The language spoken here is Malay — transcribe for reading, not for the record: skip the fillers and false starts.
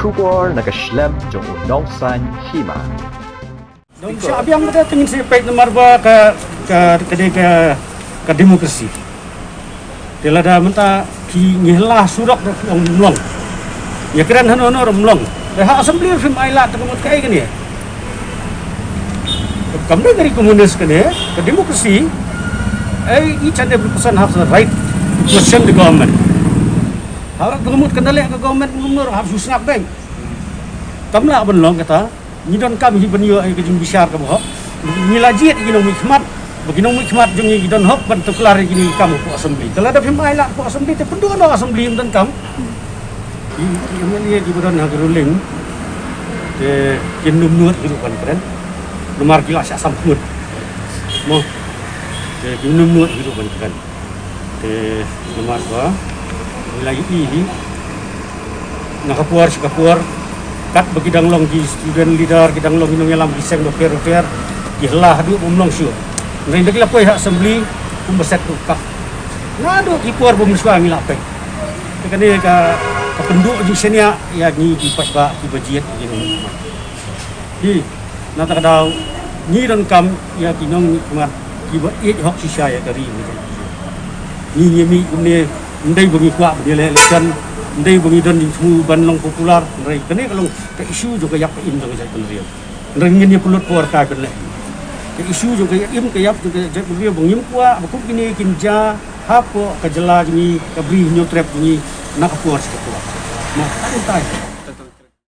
Kubor nakaslem jong unongsan hima. Dong siya abiyang kita tingin si pek nomor ba ke demokrasi. Tela da menta ki ngihlah surak yang mlong. Ya keren hano mlong. Dah assembly film ailat temut kai gini. Kami dari komunis kan ya, ke demokrasi, each and every person has the right to question the government. Harap berumut kendali ke government umur harus usnap bank. Kamla benlong kata, nyidon kami hibanyo ay kejung bisyar ka boh. Nilajit ginong mikmat, baginong mikmat jung gidon hok ban tuklar gini kamu po assembly. Telah ada film ailat po assembly te pendu no assembly dan kam. Ini gibran hageruling. Te kinum nuat hidupan keren. Nomor gila sia samput. Mo. Te kinum nuat hidupan keren. Te nomor ba nilai ini nakapuar kat bagidang long di student leader kidang long inong yalam biseng do fair ihlah du umlong syu ngai dagila poi hak assembly umbeset tu kak ngadu ipuar bum suami lapek tekane ka penduk di senia ya ni di pas ba di bajiet ini di nata kadau ni don kam ya kinong kemar kiba hok sisa ya dari ni mi ne ndai bungi kwa dia election ndai bungi don di semua banlong popular ndai kene kalau ke isu juga yak in dong saya beliau ndai ngin pulut por ka kan le ke isu juga im ke yap juga saya beliau bungim kwa aku kini kinja hapo ke jela ni ke bri nyotrep ni nak por sekua nah entai